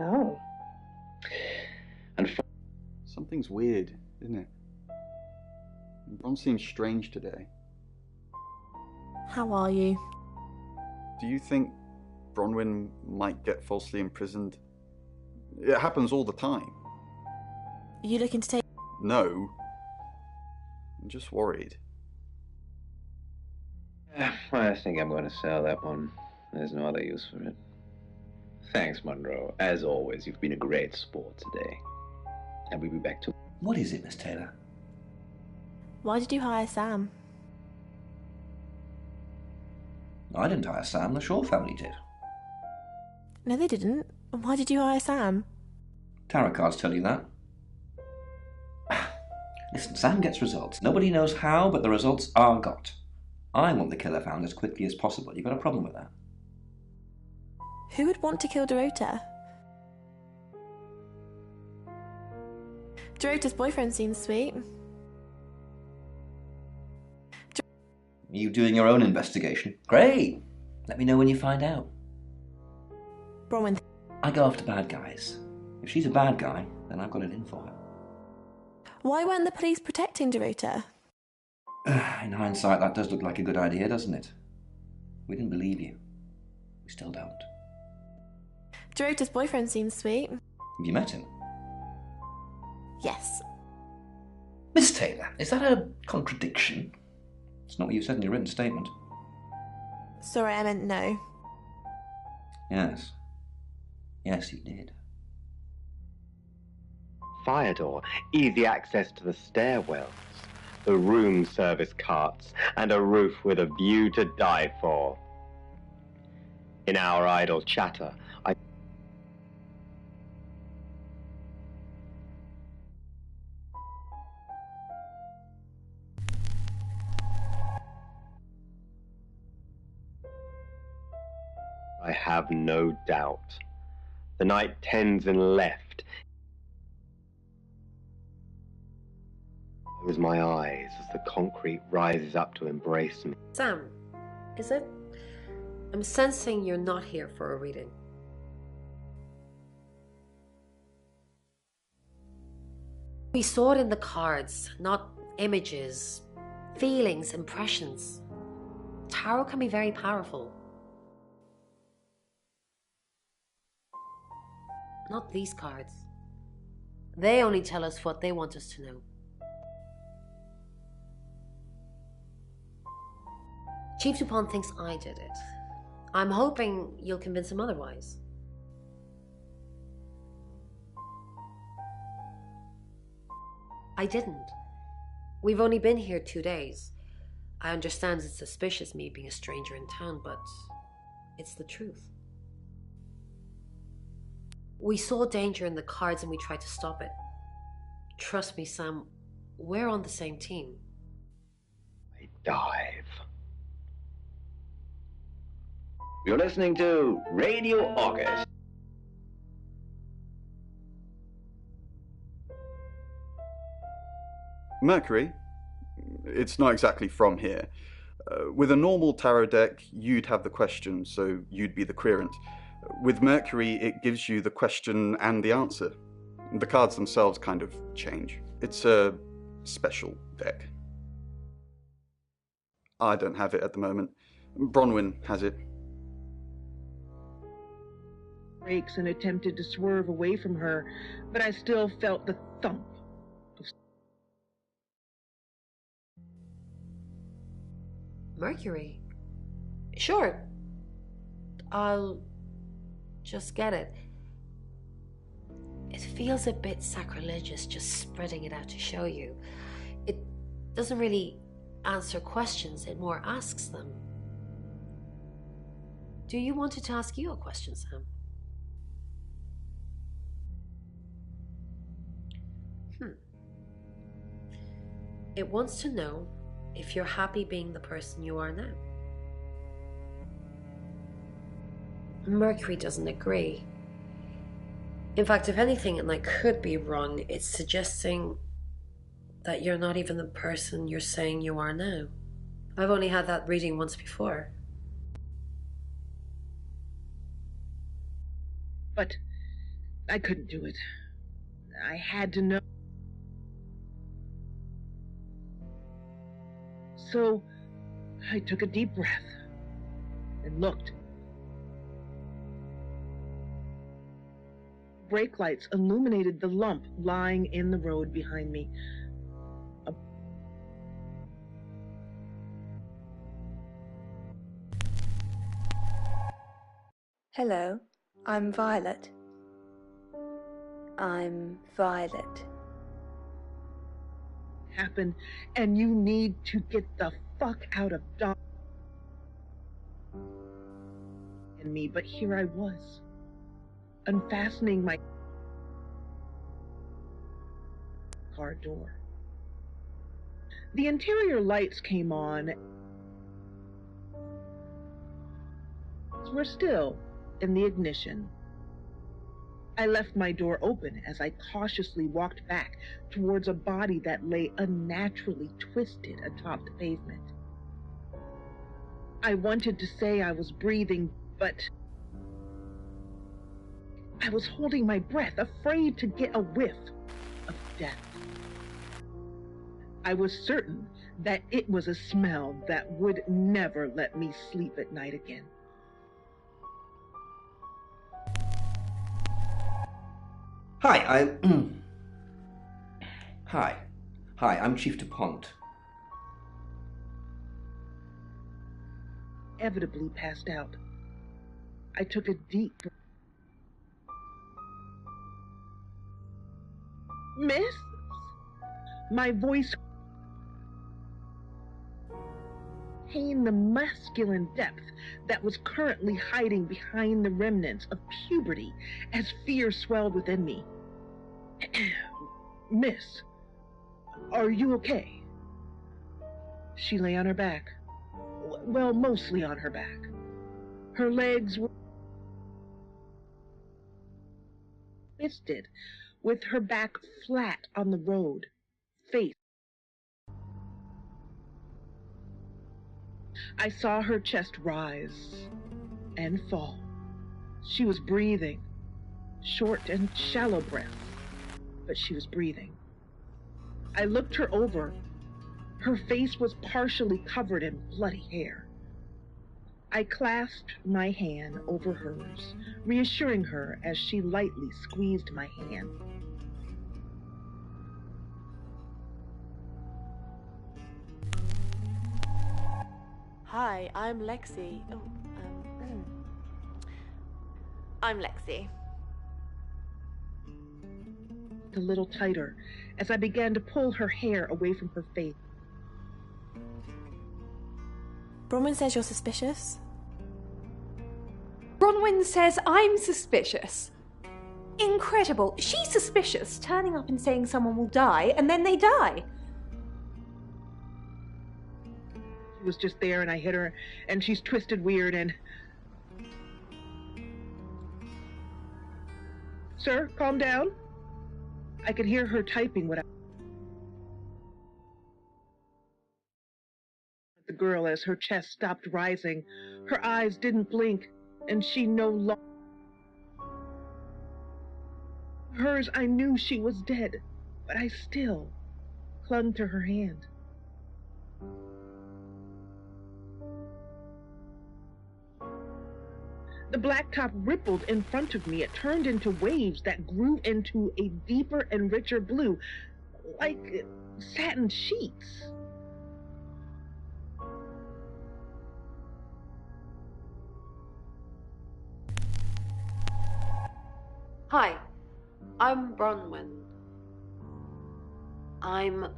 Oh. And something's weird, isn't it? Ron seems strange today. How are you? Do you think Bronwyn might get falsely imprisoned? It happens all the time. Are you looking to take... No. I'm just worried. I think I'm going to sell that one. There's no other use for it. Thanks, Monroe. As always, you've been a great sport today. And we'll be back to... What is it, Miss Taylor? Why did you hire Sam? I didn't hire Sam, the Shaw family did. No, they didn't. Why did you hire Sam? Tarot cards tell you that. Listen, Sam gets results. Nobody knows how, but the results are got. I want the killer found as quickly as possible. You got a problem with that? Who would want to kill Dorota? Dorota's boyfriend seems sweet. You doing your own investigation? Great! Let me know when you find out. Bronwyn. I go after bad guys. If she's a bad guy, then I've got it in for her. Why weren't the police protecting Dorota? In hindsight, that does look like a good idea, doesn't it? We didn't believe you. We still don't. Dorota's boyfriend seems sweet. Have you met him? Yes. Miss Taylor, is that a contradiction? It's not what you said in your written statement. Sorry, I meant no. Yes. Yes, you did. Fire door, easy access to the stairwells, the room service carts, and a roof with a view to die for. In our idle chatter, I have no doubt. The night tends and left. Close my eyes as the concrete rises up to embrace me. Sam, is it? I'm sensing you're not here for a reading. We saw it in the cards, not images, feelings, impressions. Tarot can be very powerful. Not these cards. They only tell us what they want us to know. Chief Dupont thinks I did it. I'm hoping you'll convince him otherwise. I didn't. We've only been here 2 days. I understand it's suspicious me being a stranger in town, but it's the truth. We saw danger in the cards and we tried to stop it. Trust me, Sam, we're on the same team. I dive. You're listening to Radio August. Mercury? It's not exactly from here. With a normal tarot deck, you'd have the question, so you'd be the querent. With Mercury, it gives you the question and the answer. The cards themselves kind of change. It's a special deck. I don't have it at the moment. Bronwyn has it. Brakes and attempted to swerve away from her, but I still felt the thump. Mercury? Sure. I'll just get it. It feels a bit sacrilegious just spreading it out to show you. It doesn't really answer questions, it more asks them. Do you want it to ask you a question, Sam? It wants to know if you're happy being the person you are now. Mercury doesn't agree. In fact, if anything, and I could be wrong, it's suggesting that you're not even the person you're saying you are now. I've only had that reading once before. But I couldn't do it. I had to know. So I took a deep breath and looked. Brake lights illuminated the lump lying in the road behind me. Hello, I'm Violet. I'm Violet. Happened, and you need to get the fuck out of Dodge and me. But here I was, unfastening my car door. The interior lights came on. We're still in the ignition. I left my door open as I cautiously walked back towards a body that lay unnaturally twisted atop the pavement. I wanted to say I was breathing, but I was holding my breath, afraid to get a whiff of death. I was certain that it was a smell that would never let me sleep at night again. Hi, I'm Chief DuPont. Inevitably passed out. I took a deep breath. Miss? My voice contained the masculine depth that was currently hiding behind the remnants of puberty as fear swelled within me. Miss, are you okay? She lay on her back. Well, mostly on her back. Her legs were twisted, with her back flat on the road, face. I saw her chest rise and fall. She was breathing, short and shallow breaths, but she was breathing. I looked her over. Her face was partially covered in bloody hair. I clasped my hand over hers, reassuring her as she lightly squeezed my hand. Hi, I'm Lexi. I'm Lexi. A little tighter as I began to pull her hair away from her face. Bronwyn says you're suspicious. Bronwyn says I'm suspicious. Incredible. She's suspicious, turning up and saying someone will die, and then they die. She was just there and I hit her, and she's twisted weird and... Sir, calm down. I could hear her typing what I... The girl as her chest stopped rising. Her eyes didn't blink, and she no longer... Hers, I knew she was dead, but I still clung to her hand. The blacktop rippled in front of me. It turned into waves that grew into a deeper and richer blue, like satin sheets. Hi, I'm Bronwyn. I'm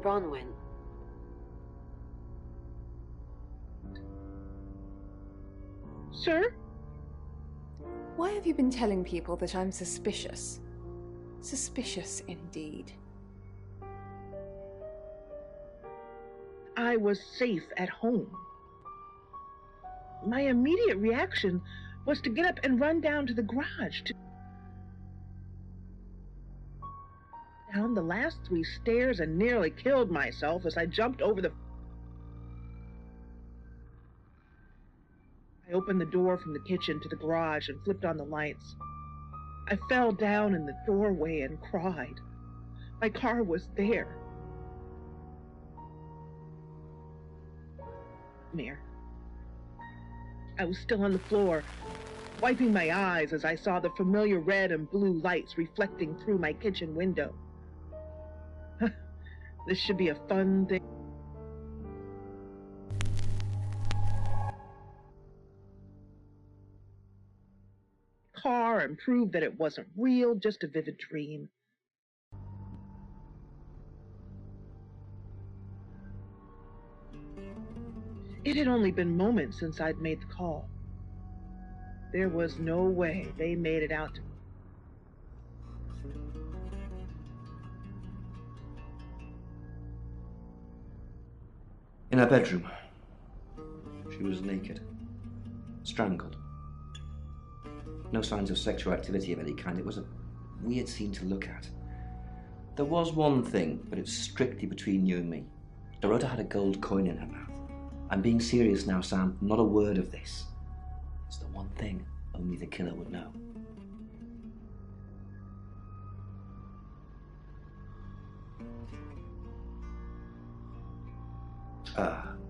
Bronwyn. Sir? Why have you been telling people that I'm suspicious? Suspicious indeed. I was safe at home. My immediate reaction was to get up and run down to the garage to... down the last 3 stairs and nearly killed myself as I jumped over the... I opened the door from the kitchen to the garage and flipped on the lights. I fell down in the doorway and cried. My car was there. Mirror. I was still on the floor, wiping my eyes as I saw the familiar red and blue lights reflecting through my kitchen window. This should be a fun thing. Car and prove that it wasn't real, just a vivid dream. It had only been moments since I'd made the call. There was no way they made it out to me. In her bedroom, she was naked, strangled. No signs of sexual activity of any kind. It was a weird scene to look at. There was one thing, but it's strictly between you and me. Dorota had a gold coin in her mouth. I'm being serious now, Sam. Not a word of this. It's the one thing only the killer would know.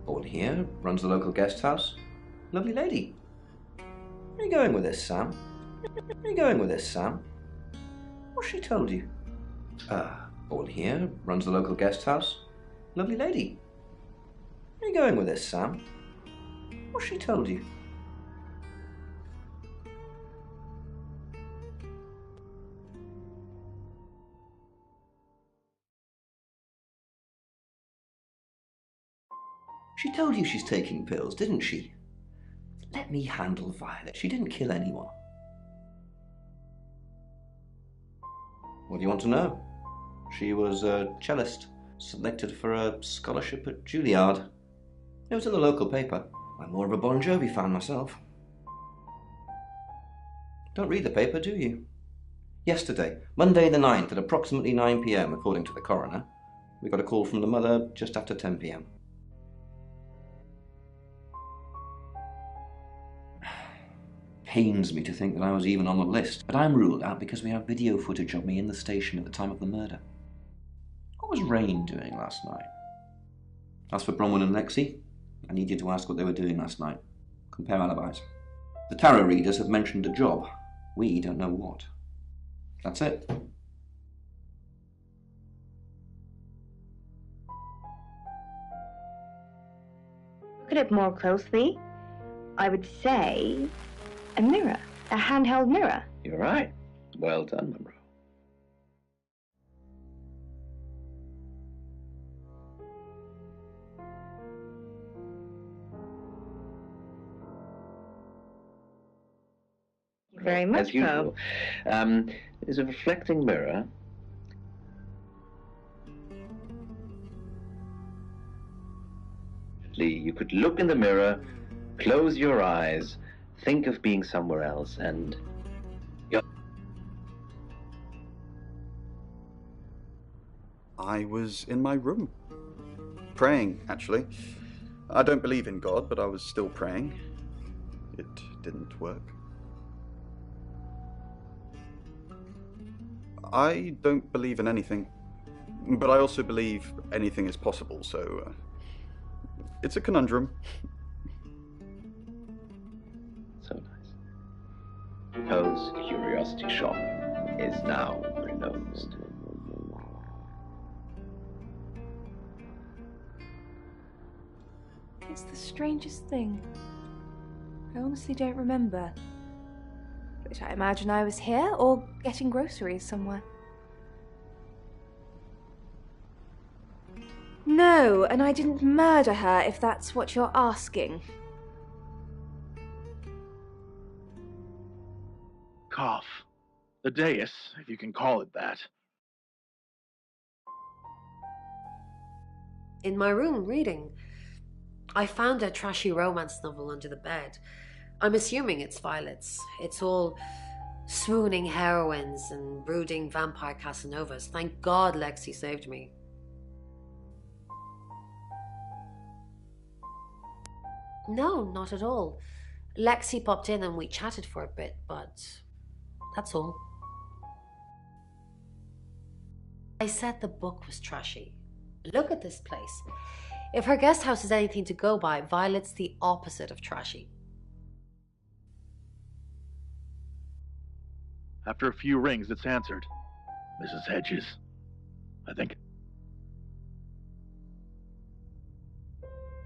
Board here, runs the local guest house. Lovely lady. Where are you going with this, Sam? Where are you going with this, Sam? What's she told you? Board here, runs the local guest house. Lovely lady. Where are you going with this, Sam? What's she told you? She told you she's taking pills, didn't she? Let me handle Violet. She didn't kill anyone. What do you want to know? She was a cellist, selected for a scholarship at Juilliard. It was in the local paper. I'm more of a Bon Jovi fan myself. Don't read the paper, do you? Yesterday, Monday the 9th at approximately 9 p.m, according to the coroner, we got a call from the mother just after 10 p.m. Pains me to think that I was even on the list, but I'm ruled out because we have video footage of me in the station at the time of the murder. What was Rain doing last night? As for Bronwyn and Lexi, I need you to ask what they were doing last night. Compare alibis. The tarot readers have mentioned a job. We don't know what. That's it. Look at it more closely. I would say a mirror, a handheld mirror. You're right. Well done, Monroe. Very much As usual. Is a reflecting mirror. You could look in the mirror, close your eyes, think of being somewhere else, and I was in my room. Praying, actually. I don't believe in God, but I was still praying. It didn't work. I don't believe in anything, but I also believe anything is possible, so it's a conundrum. So nice. Poe's curiosity shop is now closed. It's the strangest thing. I honestly don't remember. But I imagine I was here or getting groceries somewhere. No, and I didn't murder her, if that's what you're asking. Cough. The dais, if you can call it that. In my room, reading. I found a trashy romance novel under the bed. I'm assuming it's Violet's. It's all swooning heroines and brooding vampire Casanovas. Thank God Lexi saved me. No, not at all. Lexi popped in and we chatted for a bit, but that's all. I said the book was trashy. Look at this place. If her guest house is anything to go by, Violet's the opposite of trashy. After a few rings, it's answered. Mrs. Hedges, I think.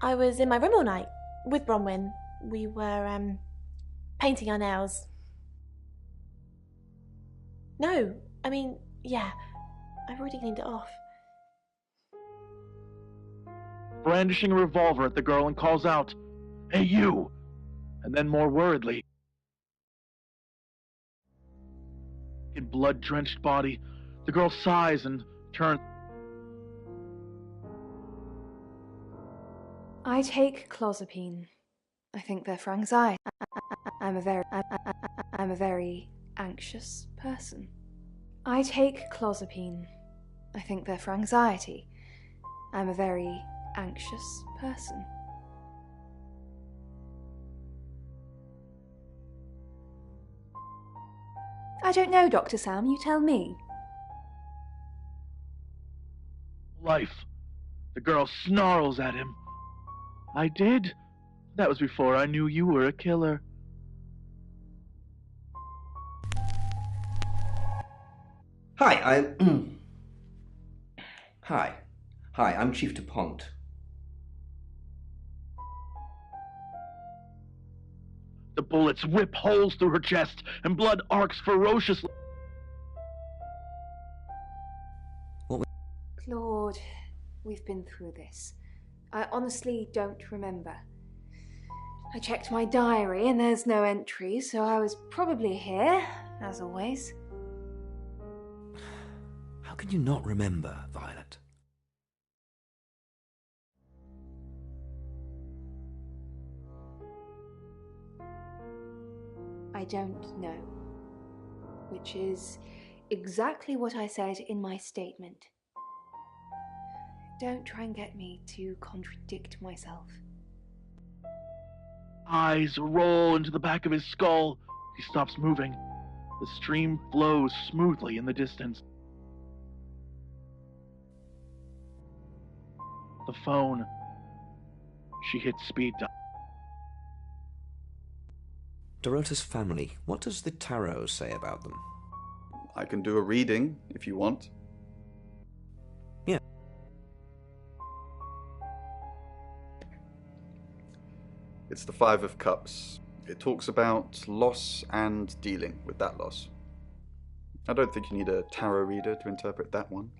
I was in my room all night with Bronwyn. We were, painting our nails. No, I mean, yeah, I've already cleaned it off. Brandishing a revolver at the girl and calls out, "Hey, you!" And then more worriedly, in blood-drenched body, the girl sighs and turns. I take clozapine. I think they're for anxiety. I'm a very anxious person. I take clozapine. I think they're for anxiety. I'm a very anxious person. I don't know, Dr. Sam, you tell me. Life. The girl snarls at him. I did. That was before I knew you were a killer. Hi, Hi, I'm Chief DuPont. The bullets whip holes through her chest, and blood arcs ferociously. Claude, we've been through this. I honestly don't remember. I checked my diary and there's no entry, so I was probably here, as always. How can you not remember, Violet? I don't know. Which is exactly what I said in my statement. Don't try and get me to contradict myself. Eyes roll into the back of his skull. He stops moving. The stream flows smoothly in the distance. The phone. She hits speed dial. Dorota's family, what does the tarot say about them? I can do a reading if you want. Yeah. It's the Five of Cups. It talks about loss and dealing with that loss. I don't think you need a tarot reader to interpret that one.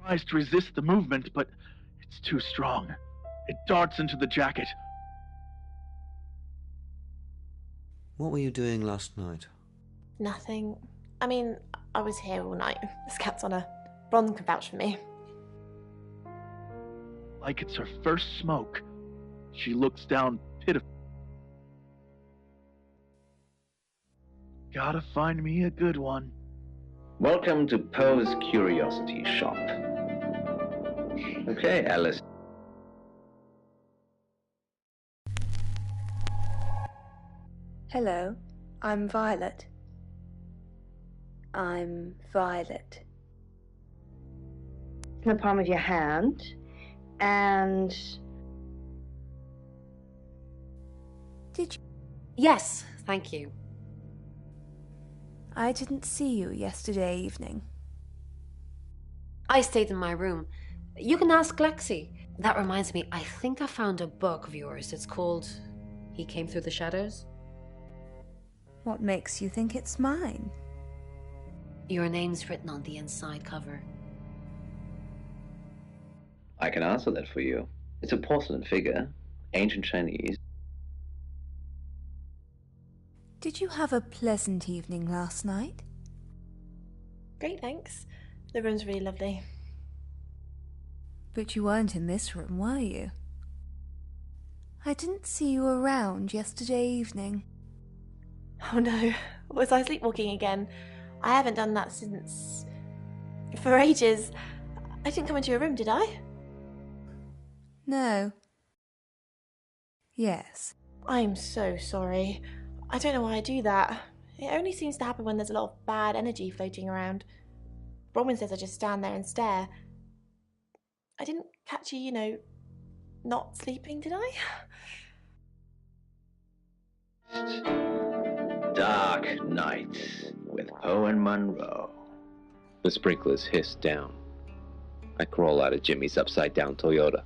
Tries to resist the movement, but it's too strong. It darts into the jacket. What were you doing last night? Nothing. I mean, I was here all night. This cat's on a Bron can vouch for me. Like it's her first smoke. She looks down pitifully. Gotta find me a good one. Welcome to Poe's Curiosity Shop. Okay, Alice. Hello, I'm Violet. I'm Violet. In the palm of your hand, and Did you? Yes, thank you. I didn't see you yesterday evening. I stayed in my room. You can ask Lexi. That reminds me, I think I found a book of yours. It's called He Came Through the Shadows. What makes you think it's mine? Your name's written on the inside cover. I can answer that for you. It's a porcelain figure, ancient Chinese. Did you have a pleasant evening last night? Great, thanks. The room's really lovely. But you weren't in this room, were you? I didn't see you around yesterday evening. Oh no, was I sleepwalking again? I haven't done that since... for ages. I didn't come into your room, did I? No. Yes. I'm so sorry. I don't know why I do that. It only seems to happen when there's a lot of bad energy floating around. Bronwyn says I just stand there and stare. I didn't catch you, not sleeping, did I? Dark Nights with Poe and Monroe. The sprinklers hiss down. I crawl out of Jimmy's upside-down Toyota,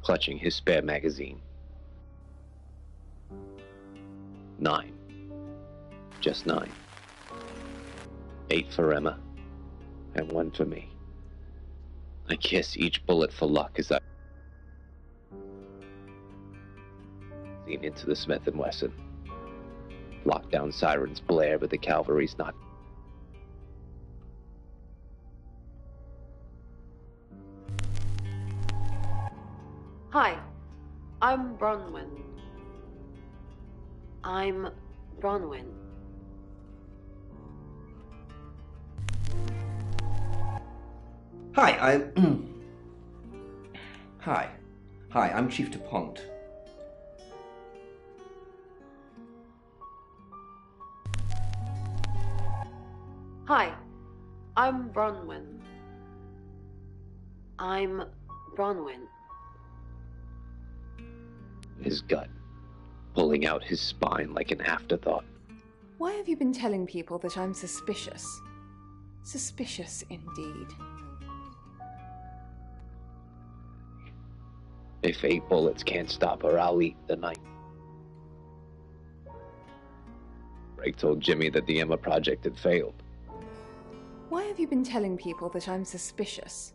clutching his spare magazine. 9. Just 9. 8 for Emma, and 1 for me. I kiss each bullet for luck as I lean into the Smith & Wesson. Lockdown sirens blare, but the cavalry's not. Hi, I'm Bronwyn. I'm Bronwyn. Hi, Hi. Hi, I'm Chief DuPont. Hi, I'm Bronwyn. I'm Bronwyn. His gut, pulling out his spine like an afterthought. Why have you been telling people that I'm suspicious? Suspicious indeed. If 8 bullets can't stop her, I'll eat the night. Drake told Jimmy that the Emma project had failed. Why have you been telling people that I'm suspicious?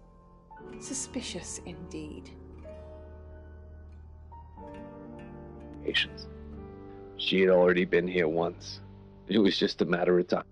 Suspicious indeed. Patience. She had already been here once. It was just a matter of time.